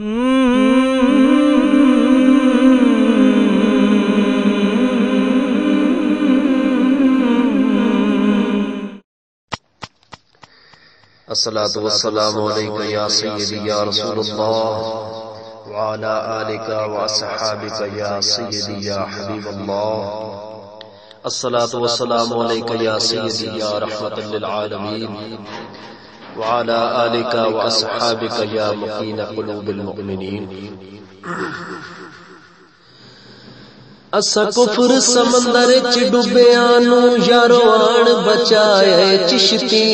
الصلاة والسلام عليك يا سيدي يا رسول الله وعلى آلك وأصحابك يا سيدي يا حبيب الله. الصلاة والسلام عليك يا سيدي يا رحمة للعالمين وعلى آلك وأصحابك يا مكين قلوب المؤمنين. اسا کفر سمندر چ ڈبیاں نو یارو آن بچائے چشتی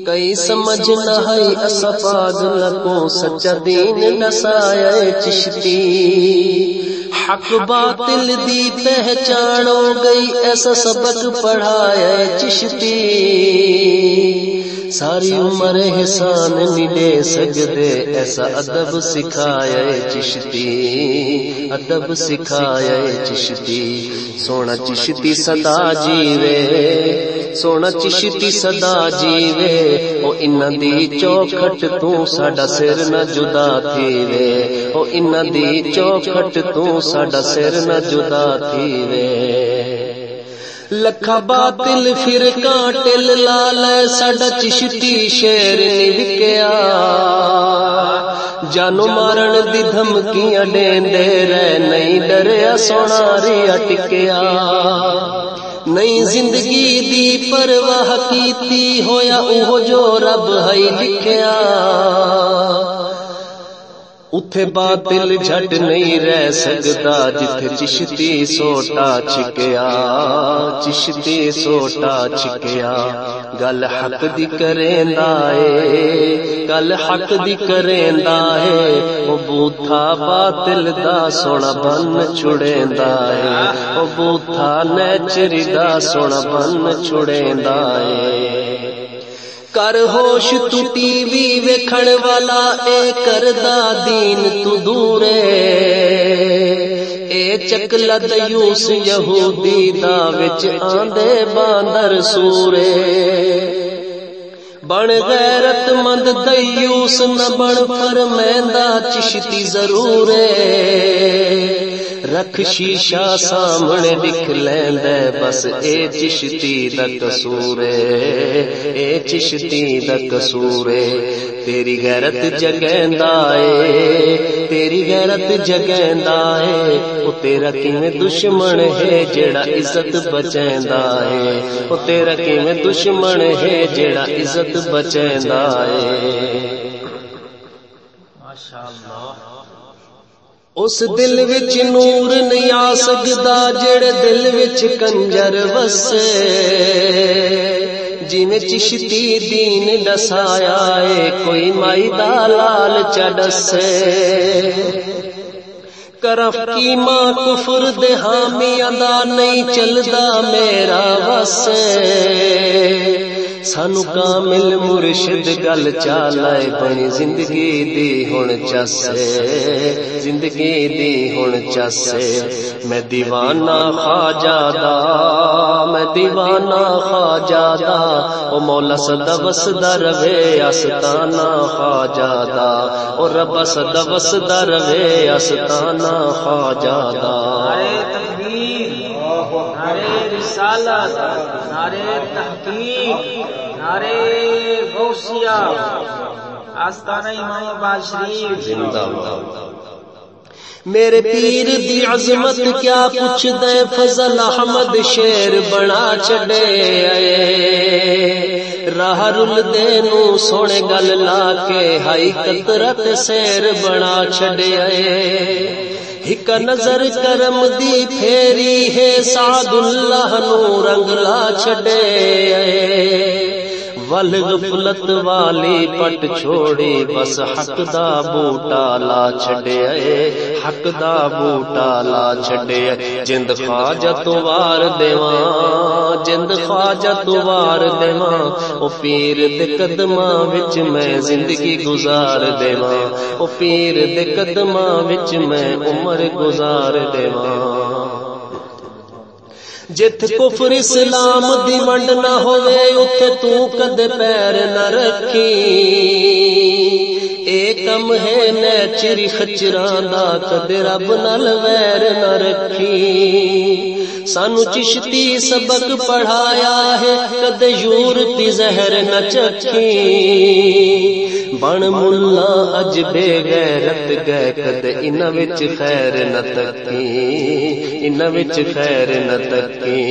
کئی سمجھ نہ ہے اسا پاگل کو سچا دین نسائے چشتی حق باطل دی پہچان ہو گئی ایسا سبق پڑھائے چشتی ساری عمر احسان نہیں دے سکتے ایسا ادب سکھایا چشتی ادب سکھایا چشتی. سونا چشتی صدا جیوے سونا چشتی صدا جیوے او انہاں دی چوکھٹ تو ساڈا سر نہ جدا تھیوے او انہاں دی چوکھٹ تو ساڈا سر نہ جدا تھیوے. لکھا باطل فرقاں ٹل لا لے ساڈا چشتی شیر نہیں وکیا جانو مارن دی دھمکیاں دیندے رہ نہیں ڈریا سونا ریا ٹکیا نہیں زندگی دی پرواہ کیتی ہویا اوہ جو رب ہے لکھیا اتھے باطل جھٹ نہیں رہ سکتا جتھے چشتی سوٹا چھکیا چشتی سوٹا چھکیا. گل حق دی کریندا اے گل حق دی کریندا اے او بوتھا باطل دا سونا بن چھڑیندا اے او بوتھا نیچری دا سونا بن چھڑیندا اے. کر ہوش تو ٹی وی ویکھن والا اے کردا دین تو دورے اے چکلا دیوس یہودی دا وچ آندے باندر سورے بن غیرت مند دیوس نہ بن فرمیندا چشتی ضرور رکھ شیشہ سامنے دکھ لیندے بس اے چشتی دا قصور اے چشتی دا قصور. تیری غیرت جگیندا اے تیری غیرت جگیندا اے او تیرا کیویں دشمن ہے جیڑا عزت بچیندا اے او تیرا کیویں دشمن ہے جیڑا عزت بچیندا اے. ماشاءاللہ اس دل وچ نور نہیں آ سکدا جڑے دل وچ کنجر وسے جویں چشتی دین دسایا اے کوئی مائی دا لال چڈسے کرف کی ماں کفر دے حامیاں دا نہیں چلدا میرا وسے سانو کامل مرشد گل چالائے بنی زندگی دی ہن چسے زندگی دی ہن چسے. میں دیوانہ خواجہ دا میں دیوانہ خواجہ دا او مولا سدا وسدا روے آستانہ خواجہ دا او رب سدا وسدا روے آستانہ خواجہ دا. نعرے تکبیر نعرے رسالت نعرے تحقیق نعرے غوثیہ آستانہ امام باز شریف زندہ باد. میرے پیر دی عظمت کیا پوچھ دے فضل احمد شیر بنا چھڑے راہ رل دے نو سونے گل لا کے ہائی قطرت سیر بنا چھڑے ایک نظر کرم دی پھیری ہے سعد اللہ نو رنگ لا چھڑے ول غفلت والی پٹ چھوڑی بس حق دا بوٹا لا چھڑے حق دا بوٹا لا چھڑے. جند خواجہ تو وار دیواں جند خواجہ تو وار دیواں او پیر دے قدماں وچ میں زندگی گزار دیواں او پیر دے قدماں وچ میں عمر گزار دیواں. جت کفر اسلام دی ونڈ نہ ہوئے اتھے تو کدے پیر نہ رکھی اے کم ہے نیچری خچراں دا کدے رب نال ویر نہ رکھی سانو چشتی سبق پڑھایا ہے کدے یورپی زہر نہ چکھی بن ملا اج بے غیرت گئے کدے انہاں وچ خیر نہ تکی انہاں وچ خیر نہ تکی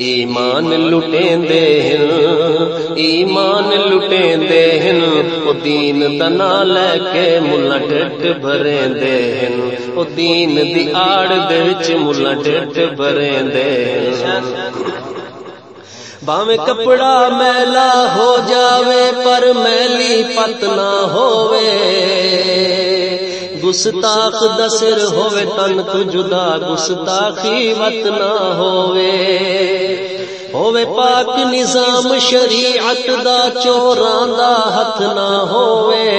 ایمان لٹیندے ہن ایمان لٹیندے ہن او دین دا نام لے کے ملا ڈٹ بھریندے ہن او دین دی آڑ دے وچ ملا ڈٹ بھریندے ہن باویں کپڑا میلا ہو جاوے پر میلی پت نہ ہووے گستاخ دا سر ہووے تن تو جدا گستاخی وت نہ ہووے پاک نظام شریعت دا چوراں دا ہتھ نہ ہووے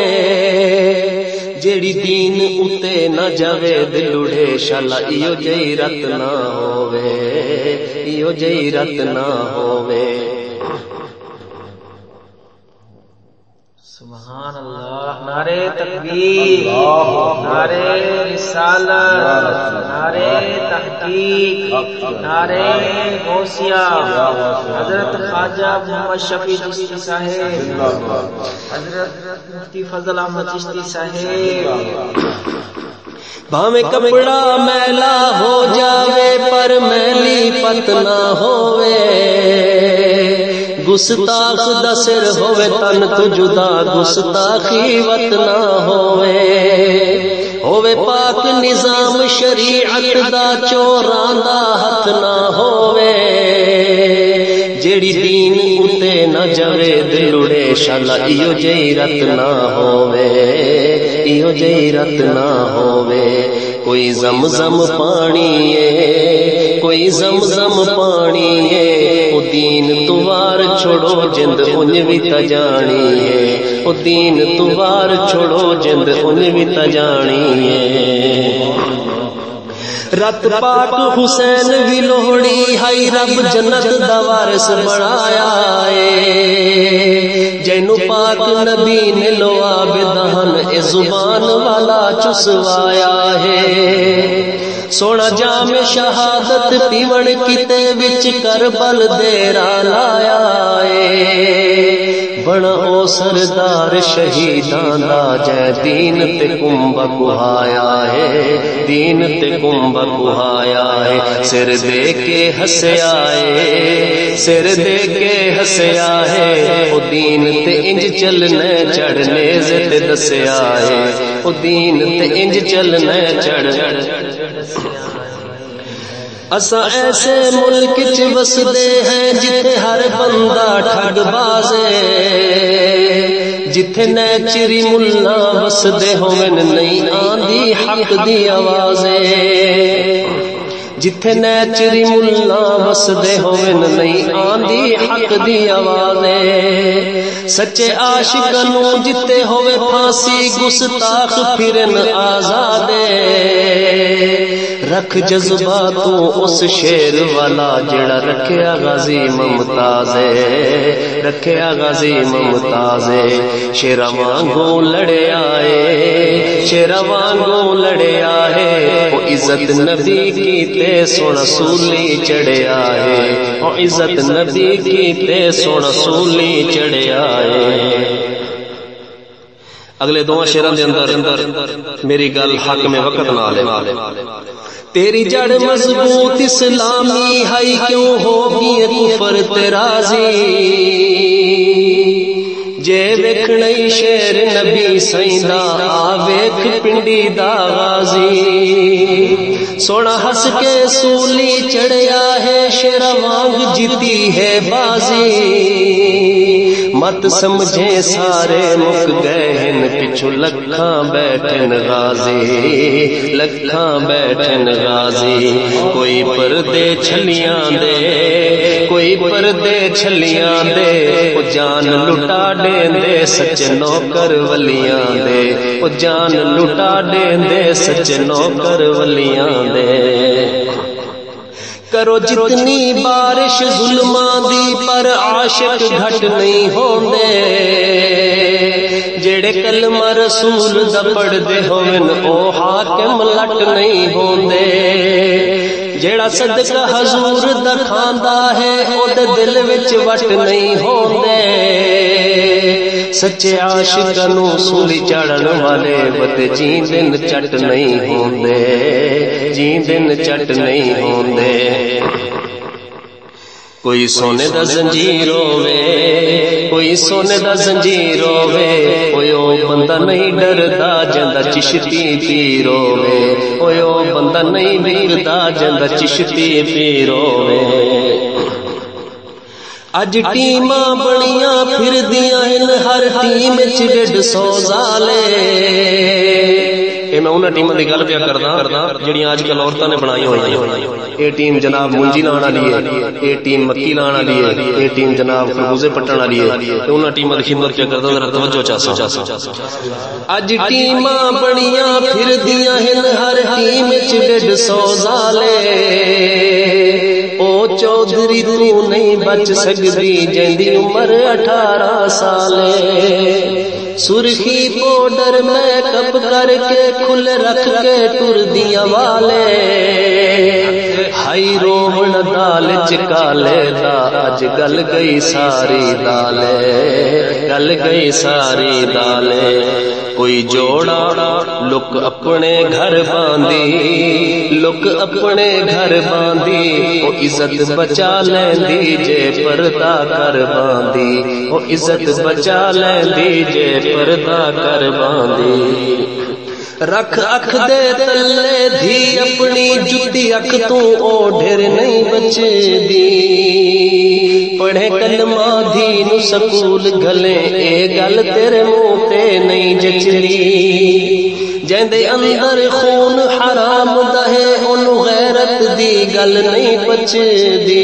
جیڑی دین اتے نہ جاوے دل اڑے شالا ایو جئی رت نہ ہووے ایو جئی رت نہ ہووے سبحان اللہ نعرہ تکبیر نعرہ رسالت نعرہ تحقیق نعرہ غوثیہ حضرت خواجہ محمد شفیع چشتی صاحب حضرت مفتی فضل احمد چشتی صاحب بھاویں کپڑا میلا ہو جاوے پر میلی پت نہ ہووے گستاخ دا سر ہووے تن تو جدا گستاخی وت نہ ہووے پاک نظام شریعت دا چوراں دا ہتھ نہ ہووے جیڑی دین اتے نہ جاوے دل اڑے شالا ایو جئی رت نہ ہووے ایو جئی رت نہ ہووے کوئی زمزم پانی ہے کوئی زمزم پانی ہے او دین توار چھوڑو جند انج بھی تجانی ہے او دین توار چھوڑو جند انج بھی تجانی ہے رت پاک حسین بھی لوڑی ہائی رب جنت دا وارث بنایا ہے جینو پاک نبی نے لواب دہن اے زبان والا چسوایا ہے سونا جام شہادت پیون کتے وچ کربل دیرا لایا ہے بنا او سردار شہیداں دا جے دین تے کنب کہایا ہے دین تے کنب کہایا ہے سر دے کے ہسیا ہے سر دے کے ہسیا ہے او دین تے انج چلنے چڑھنے تے دسیا ہے او دین تے انج چلنے چڑھ اسا ایسے ملک چ وسدے ہیں جتھے ہر بندہ ٹھگ باز ہے جتھے نیچری ملا وسدے ہوون نہیں آندی حق دی آوازیں جتھے نیچری ملا وسدے ہوون نہیں آندی حق دی آوازیں سچے عاشقاں نوں جتے ہوے پھانسی گستاخ پھرن آزادے رکھ جذباتوں اس شیر والا جڑا رکھیا غازی ممتاز رکھیا غازی ممتاز شیراں وانگوں لڑے آئے شیراں وانگوں لڑے آئے او عزت نبی کی تے سونا سولی چڑھیا ہے او عزت نبی کی تے سونا سولی چڑھیا ہے اگلے دو شیراں دے اندر میری گل حق میں وقت نہ لے تیری جڑ مضبوط اسلامی ہائی کیوں ہوگی کفر تے راضی جے ویکھنئی شیر نبی سائندا آ ویکھ پنڈی دا غازی سونا ہس کے سولی چڑھیا ہے شیر وانگ جیتی ہے بازی مت سمجھے سارے مک گئے ہیں پچھو لکھاں بیٹھن غازی لکھاں بیٹھن غازی کوئی پردے چھلیاں دے کوئی پردے چھلیاں دے او جان لٹا دیں دے سچ نوکر ولیاں دے او جان لٹا دیں دے سچ نوکر ولیاں دے کرو جتنی بارش ظلماں دی پر عاشق گھٹ نہیں ہوندے جے جڑے کلمہ رسول دا پڑھ دے ہوون او حاکم لٹ نہیں ہوندے جیڑا صدقہ حضور دا کھاندا ہے او دے دل وچ وٹ نہیں ہوندے سچے عاشقاں نوں سولی چڑھن والے وتے جیندن چٹ نہیں ہوندے جیندن چٹ نہیں ہوندے کوئی سونے دا زنجیر ہووے کوئی سونے دا زنجیر ہووے اوے او بندہ نہیں ڈردا جندا چشتی پیر ہووے اوے او بندہ نہیں ڈردا جندا چشتی پیر ہووے اج ٹیماں بنیاں پھردیاں ہن ہر ٹیم وچ 150 زالے میں انہاں ٹیماں دی گل پیا کردا جڑیاں اج کل عورتاں نے بنائی ہوئی اے ٹیم جناب منجی لان والی ہے اے ٹیم مکی لان والی ہے اے ٹیم جناب خربوزے پٹن والی ہے تے انہاں ٹیماں دی خدمت پیا کردا ذرا توجہ چا اج ٹیماں بنیاں پھردیاں ہن ہر ٹیم وچ 150 زالے او چودھری تو نہیں بچ سکدی جیندی عمر 18 سالے سرخی پاؤڈر میک اپ کر کے کھل رکھ کے ٹردیاں والے ہائی رومن دال چکالے دا اج گل گئی ساری دالے گل گئی ساری دالے کوئی جوڑا لک اپنے گھر باندھی لک اپنے گھر باندھی او عزت بچا لیندی جے پردہ کر باندھی او عزت بچا لیندی جے پردہ کر باندھی رکھ اکھ دے تلے دھی اپنی جتی اکھ تو او ڈھر نہیں بچدی پڑھے کلمہ دھی نو سکول گھلے اے گل تیرے منہ تے نہیں جچدی جیندے اندر خون حرام دا ہے اونوں غیرت دی گل نہیں بچدی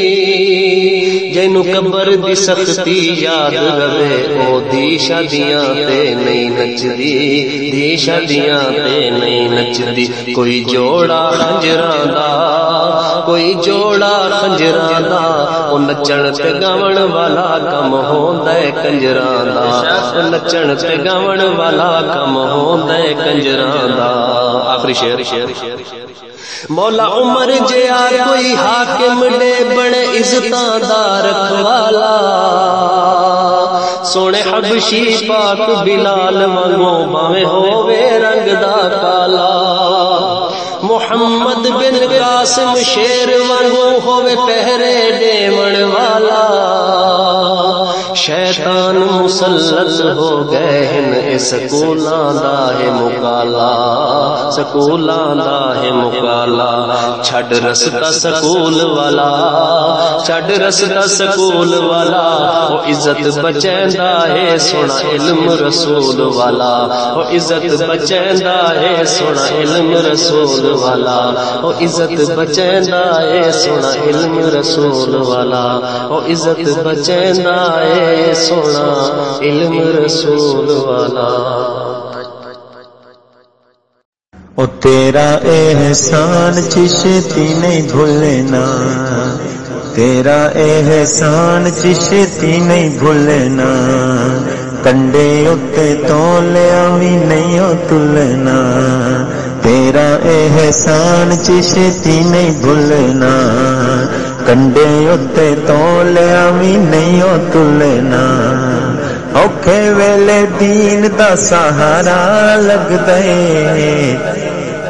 جینوں قبر دی سختی یاد رہے او دی شادیاں تے نہیں نچدی دی شادیاں تے نہیں نچدی کوئی جوڑا خنجراں دا کوئی جوڑا خنجراں دا او نچن تے گاون والا کم ہوندا ہے کنجراں دا او نچن تے گاون والا کم ہوندا ہے کنجراں دا آخری شعر مولا عمر جیا کوئی حاکم ڈے بڑے عزتاں دا رکھوالا سونے حبشی پاک بلال وانگو باویں ہووے رنگ دا کالا محمد بن قاسم شیر وانگو ہووے پہرے ڈیون والا شیطان مسلط ہو گئے ہیں سکولاں دا ہے مکالا سکولاں دا ہے مکالا چھڈ رستا سکول والا چھڈ رستا سکول والا او عزت بچیندا ہے سونا علم رسول والا او عزت بچیندا ہے سونا علم رسول والا او عزت بچیندا ہے سونا علم رسول والا او عزت بچیندا ہے سونا علم رسول والا او تیرا احسان چشتی نہیں بھولنا تیرا احسان چشتی نہیں بھولنا کنڈے اتے تولیا بھی نہیں ہو تلنا تیرا احسان چشتی نہیں بھولنا کنڈے اتے تولیا بھی نہیں ہو تلنا اوکھے ویلے دین دا سہارا لگ دے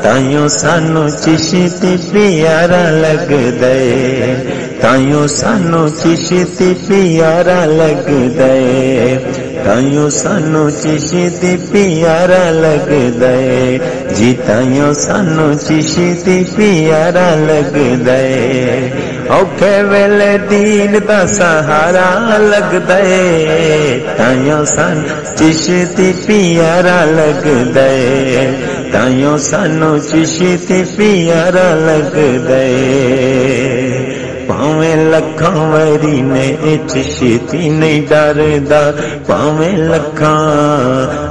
تائیوں سانو چشتی پیارا لگ دے تائیوں سانو چشتی پیارا لگ دے تائیوں سانو چشتی پیارا لگ دے جی تائیوں سانو چشتی پیارا لگ دے اوکھے ویلے دین دا سہارا لگ دے تائیوں سانو چشتی پیارا لگ دے تائیوں سانو چشتی پیارا لگ دے پاویں لکھاں وری نے اے چشتی نہیں ڈردا پاویں لکھاں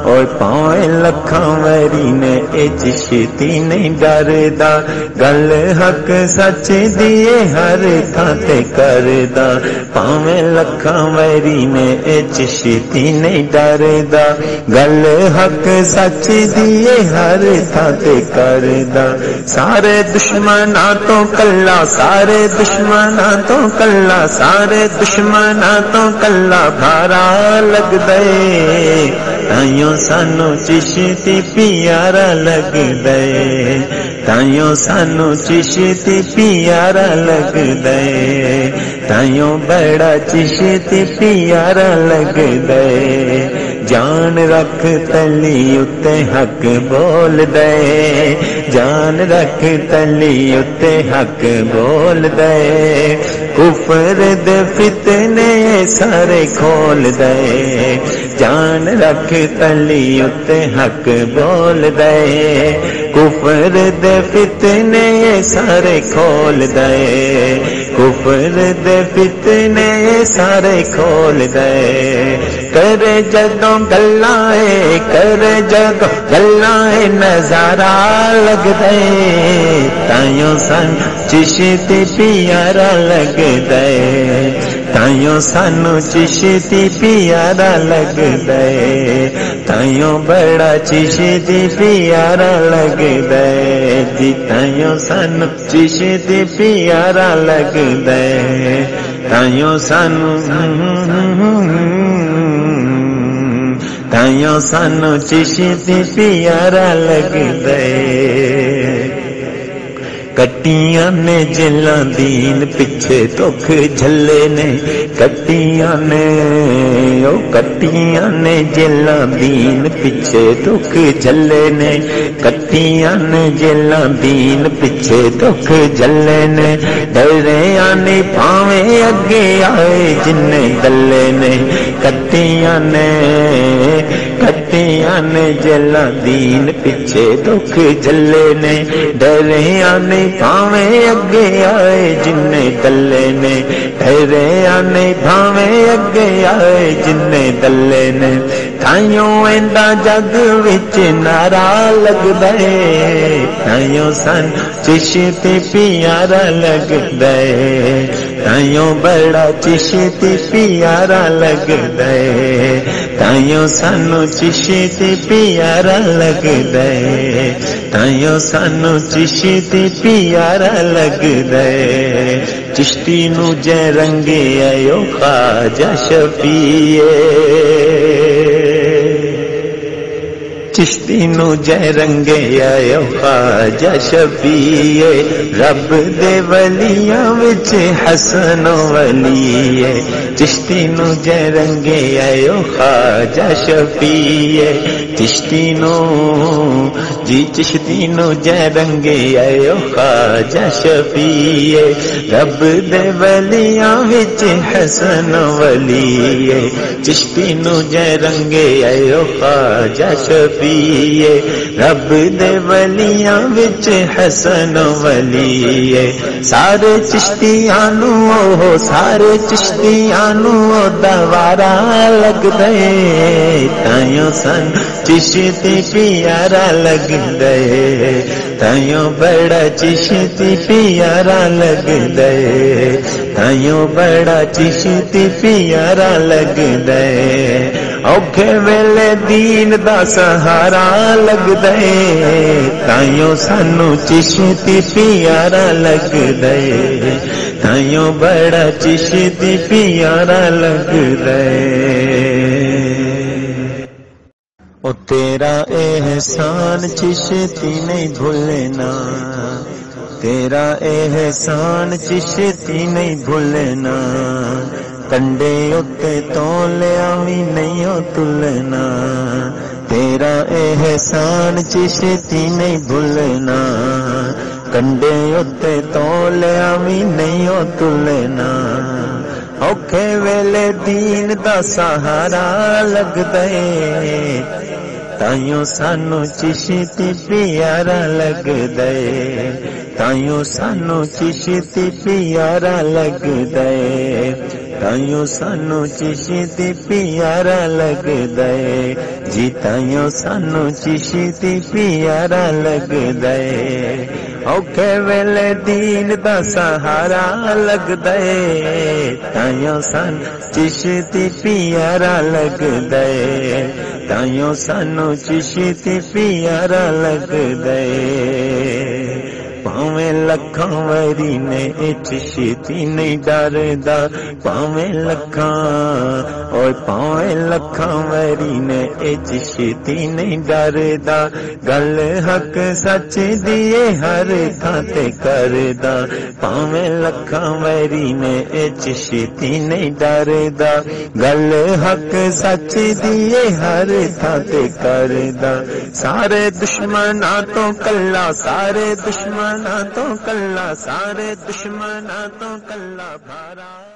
اور پاویں لکھاں وری نے اے چشتی نہیں ڈردا گل حق سچ دیے ہر تھاں تے کردا پاویں لکھاں وری نے اے چشتی نہیں ڈردا گل حق سچ دیے ہر تھاں تے کردا سارے دشمناں تو کلا سارے دشمناں تو کلا سارے دشمناں تو کلا بھارا لگ دے تائیوں سانو چشتی پیارا لگ دے تائیوں سانو چشتی پیارا لگ دے تائیوں بڑا چشتی پیارا لگ دے جان رکھ تلی اتے حق بول دے جان رکھ تلی اتے حق بول دے کفر دے فتنے سارے کھول دے جان رکھ تلی اتے حق بول دے کفر دے فتنے سارے کھول دے کفر دے فتنے سارے کھول دے کرے جدوں گلائے کرے جدوں گلائے نظارہ لگ دے تائیوں سن چشتی پیارا لگ دے تائیوں سانو چشتی پیارا لگ دے تائیوں بڑا چشتی پیارا لگ دے جی تائیوں سانو چشتی پیارا لگ دے تائیوں سانو تائیوں سانو چشتی پیارا لگ دے کٹیاں نے جلاں دین پیچھے دکھ جھلے نے کٹیاں نے او کٹیاں نے جلاں دین پیچھے دکھ جھلے نے کٹیاں نے جلاں دین پیچھے دکھ جھلے نے ڈریاں نے پاویں اگے آئے جن گلے نے کٹیاں نے جلاں دین پیچھے دکھ جھلے نے ڈریاں نے بھاویں اگے آئے جن دلے نے ڈریاں نے بھاویں اگے آئے جن دلے نے تائیوں ایندا جگ وچ نعرہ لگ دے تائیوں سن چشتی پیارا لگ دے تائیوں بڑا چشتی پیارا لگ دے تائیوں سانو چشتی پیارا لگ دے تائیوں سانو چشتی پیارا لگ دے چشتی نو جے رنگے آیو خواجہ شفیع چشتی نو جے رنگے آیو خواجہ شفیع رب دے ولیاں وچ حسن ولی چشتی نو جے رنگے آیو خواجہ شفیع چشتی نو جی چشتی نو جے رنگے آیو خواجہ شفیع رب دے ولیاں وچ حسن ولی چشتی نو جے رنگے آیو خواجہ شفیع رب دے ولیاں وچ حسن ولی سارے چشتیاں نو سارے چشتیاں نو دوارا لگ دے تائیوں سن چشتی پیارا لگ دے تائیوں بڑا چشتی پیارا لگ دے تائیوں بڑا چشتی پیارا لگ دے اوکھے ویلے دین دا سہارا لگ دے تائیوں سانو چشتی پیارا لگ دے تائیوں بڑا چشتی پیارا لگ دے او تیرا احسان چشتی نہیں بھولنا تیرا احسان چشتی نہیں بھولنا کنڈے اتے تولیا بھی نہیں تلنا تیرا احسان چشتی نہیں بھولنا کنڈے اتے تولیا بھی نہیں تلنا اوکھے ویلے دین دا سہارا لگ دے تائیوں سانو چشتی پیارا لگدا اے تائیوں سانو چشتی پیارا لگدا اے تائیوں سانو چشتی پیارا لگدا اے جی تائیوں سانو چشتی پیارا لگدا اے اوکھے ویلے دین دا سہارا لگدا اے تائیوں سانو چشتی پیارا لگدا اے تائیوں سانو چشتی پیارا لگدا اے پاویں لکھاں وری نے چشتی نہیں ڈردا پاویں لکھاں اور پاویں لکھاں وری نے چشتی نہیں ڈردا گل حق سچ دیے ہر تھاں تے کردا پاویں لکھاں وری نے چشتی نہیں ڈردا گل حق سچ دیے ہر تھاں تے کردا سارے دشمناں تو کلا سارے دشمناں تو کلا سارے دشمناں تو کلا بھارا